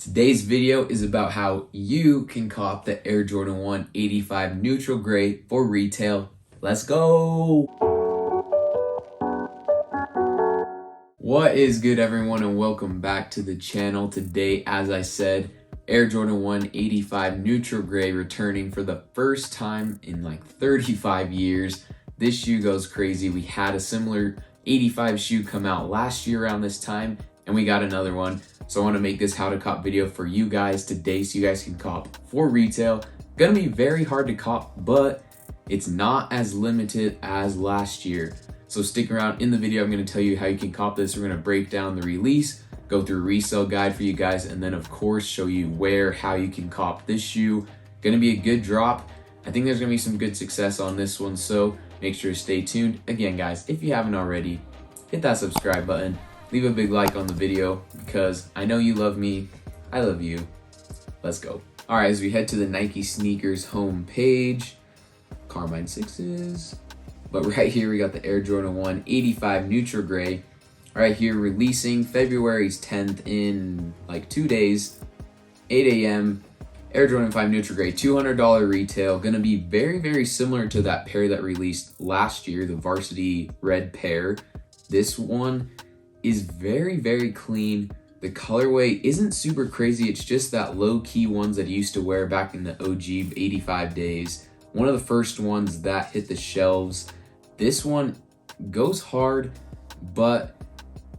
Today's video is about how you can cop the Air Jordan 1 85 neutral gray for retail. Let's go! What is good, everyone, and welcome back to the channel. Today, as I said, Air Jordan 1 85 neutral gray returning for the first time in like 35 years. This shoe goes crazy. We had a similar 85 shoe come out last year around this time, and we got another one. So I want to make this how to cop video for you guys today so you guys can cop for retail. Gonna be very hard to cop, but it's not as limited as last year. So stick around. In the video, I'm going to tell you how you can cop this. We're going to break down the release, go through a resale guide for you guys, and then of course show you how you can cop this shoe. Gonna be a good drop. I think there's gonna be some good success on this one, so make sure to stay tuned. Again, guys, if you haven't already, hit that subscribe button. Leave a big like on the video because I know you love me. I love you. Let's go. All right, as we head to the Nike Sneakers home page, Carmine 6s. But right here, we got the Air Jordan 1 85 neutral gray. Right here, releasing February 10th in like 2 days, 8 a.m. Air Jordan 5 neutral gray, $200 retail. Gonna be very, very similar to that pair that released last year, the varsity red pair. This one is very, very clean. The colorway isn't super crazy. It's just that low-key ones that I used to wear back in the OG 85 days. One of the first ones that hit the shelves. This one goes hard, but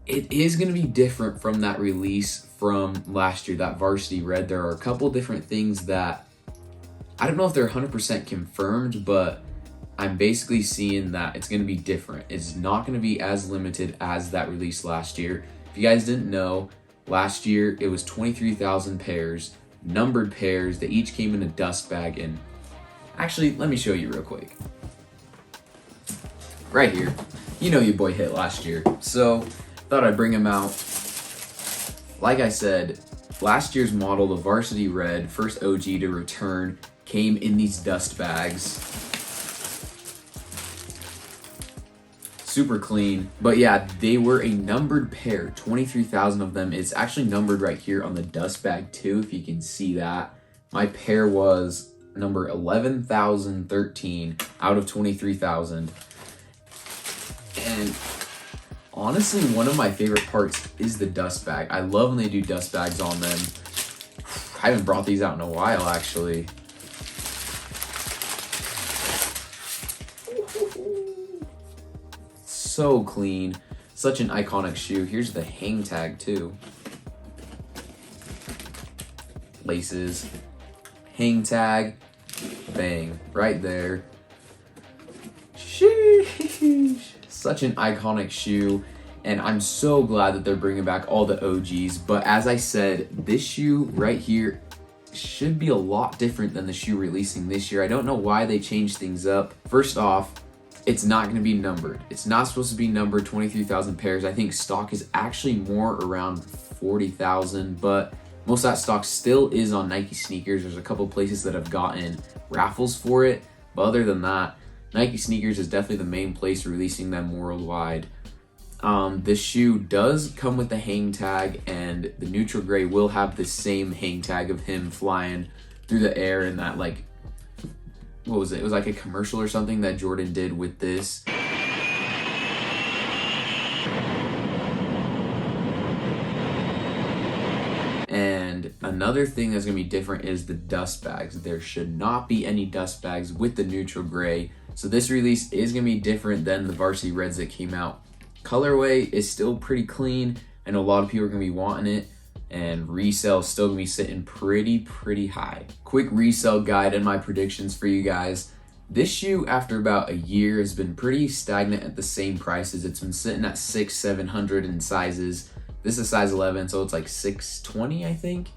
it is going to be different from that release from last year, that varsity red. There are a couple different things that I don't know if they're 100% confirmed, but I'm basically seeing that it's going to be different. It's not going to be as limited as that release last year. If you guys didn't know, last year it was 23,000 pairs, numbered pairs. They each came in a dust bag. And actually, let me show you real quick. Right here, you know your boy hit last year, so thought I'd bring him out. Like I said, last year's model, the varsity red, first OG to return, came in these dust bags. Super clean, but yeah, they were a numbered pair, 23,000 of them. It's actually numbered right here on the dust bag too, if you can see that. My pair was number 11,013 out of 23,000. And honestly, one of my favorite parts is the dust bag. I love when they do dust bags on them. I haven't brought these out in a while, actually. So clean. Such an iconic shoe. Here's the hang tag too. Laces. Hang tag. Bang. Right there. Sheesh. Such an iconic shoe, and I'm so glad that they're bringing back all the OGs. But as I said, this shoe right here should be a lot different than the shoe releasing this year. I don't know why they changed things up. First off, it's not going to be numbered. It's not supposed to be numbered, 23,000 pairs. I think stock is actually more around 40,000, but most of that stock still is on Nike Sneakers. There's a couple places that have gotten raffles for it, but other than that, Nike Sneakers is definitely the main place releasing them worldwide. This shoe does come with the hang tag, and the neutral gray will have the same hang tag of him flying through the air in that, like, what was it? It was like a commercial or something that Jordan did with this. And another thing that's gonna be different is the dust bags. There should not be any dust bags with the neutral gray. So this release is gonna be different than the varsity reds that came out. Colorway is still pretty clean. I know a lot of people are gonna be wanting it, and resale is still gonna be sitting pretty high. Quick resale guide and my predictions for you guys. This shoe, after about a year, has been pretty stagnant at the same prices. It's been sitting at 600-700 in sizes. This is size 11, so it's like 620, I think.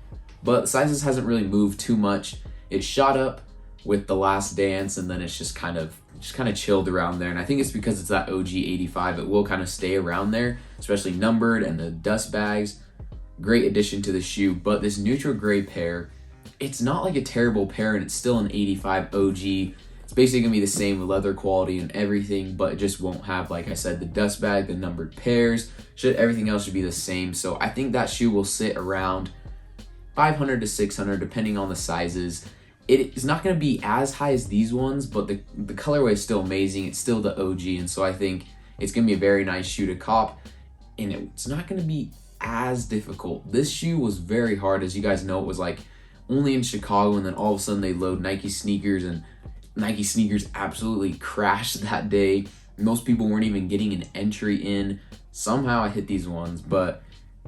But the sizes hasn't really moved too much. It shot up with The Last Dance, and then it's just kind of chilled around there. And I think it's because it's that OG 85. It will kind of stay around there, especially numbered and the dust bags. Great addition to the shoe. But this neutral gray pair, it's not like a terrible pair, and it's still an 85 OG. It's basically gonna be the same with leather quality and everything, but it just won't have, like I said, the dust bag, the numbered pairs. Everything else should be the same. So I think that shoe will sit around 500 to 600 depending on the sizes. It is not going to be as high as these ones, but the colorway is still amazing. It's still the OG, and so I think it's going to be a very nice shoe to cop, and it's not going to be as difficult. This shoe was very hard. As you guys know, it was like only in Chicago, and then all of a sudden they load Nike Snkrs, and Nike Snkrs absolutely crashed that day. Most people weren't even getting an entry in. Somehow I hit these ones, but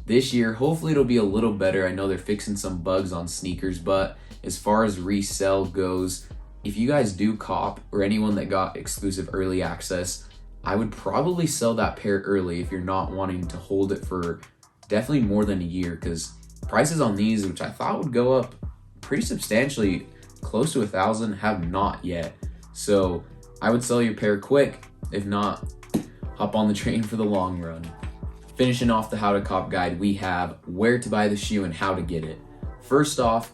this year, hopefully it'll be a little better. I know they're fixing some bugs on sneakers, but as far as resell goes, if you guys do cop, or anyone that got exclusive early access, I would probably sell that pair early if you're not wanting to hold it for definitely more than a year, because prices on these, which I thought would go up pretty substantially, close to 1,000, have not yet. So I would sell your pair quick. If not, hop on the train for the long run. Finishing off the how to cop guide, we have where to buy the shoe and how to get it. First off,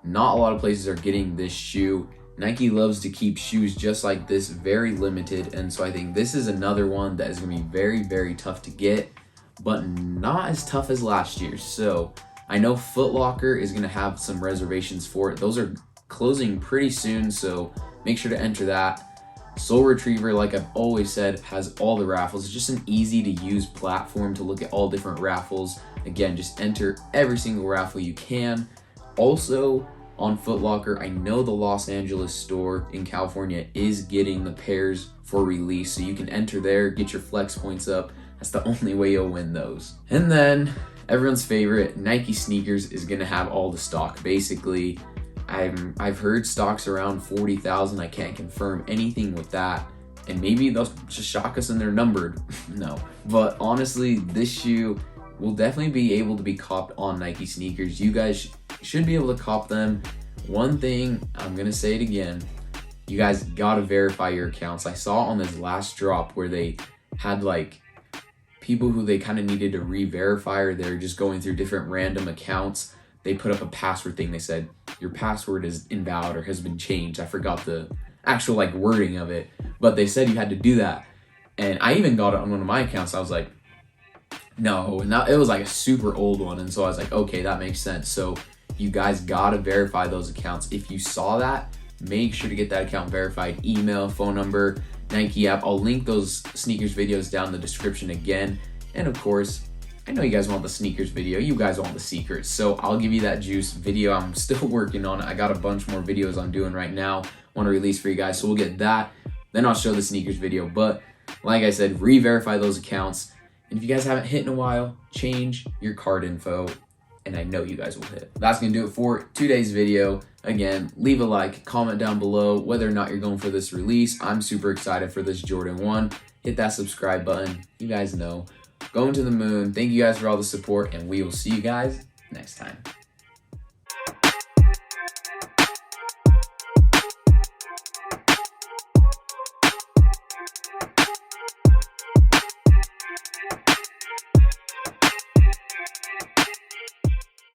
not a lot of places are getting this shoe. Nike loves to keep shoes just like this very limited, and so I think this is another one that is going to be very, very tough to get, but not as tough as last year. So I know Foot Locker is going to have some reservations for it. Those are closing pretty soon, so make sure to enter that. Soul Retriever, like I've always said, has all the raffles. It's just an easy to use platform to look at all different raffles. Again, just enter every single raffle you can. Also, on Foot Locker, I know the Los Angeles store in California is getting the pairs for release, so you can enter there, get your flex points up. That's the only way you'll win those. And then everyone's favorite, Nike Snkrs is gonna have all the stock. Basically, I've heard stocks around 40,000. I can't confirm anything with that, and maybe they'll just shock us and they're numbered. No, but honestly, this shoe will definitely be able to be copped on Nike Snkrs. You guys should be able to cop them. One thing, I'm gonna say it again, you guys gotta verify your accounts. I saw on this last drop where they had like people who they kind of needed to re-verify, or they're just going through different random accounts. They put up a password thing. They said, your password is invalid or has been changed. I forgot the actual like wording of it, but they said you had to do that. And I even got it on one of my accounts. I was like, no, and it was like a super old one. And so I was like, okay, that makes sense. So you guys gotta verify those accounts. If you saw that, make sure to get that account verified. Email, phone number, Nike app. I'll link those sneakers videos down in the description again. And of course, I know you guys want the sneakers video. You guys want the secrets. So I'll give you that juice video. I'm still working on it. I got a bunch more videos I'm doing right now. Want to release for you guys. So we'll get that. Then I'll show the sneakers video. But like I said, re-verify those accounts. And if you guys haven't hit in a while, change your card info. And I know you guys will hit. That's going to do it for today's video. Again, leave a like, comment down below whether or not you're going for this release. I'm super excited for this Jordan 1. Hit that subscribe button. You guys know. Going to the moon. Thank you guys for all the support, and we will see you guys next time.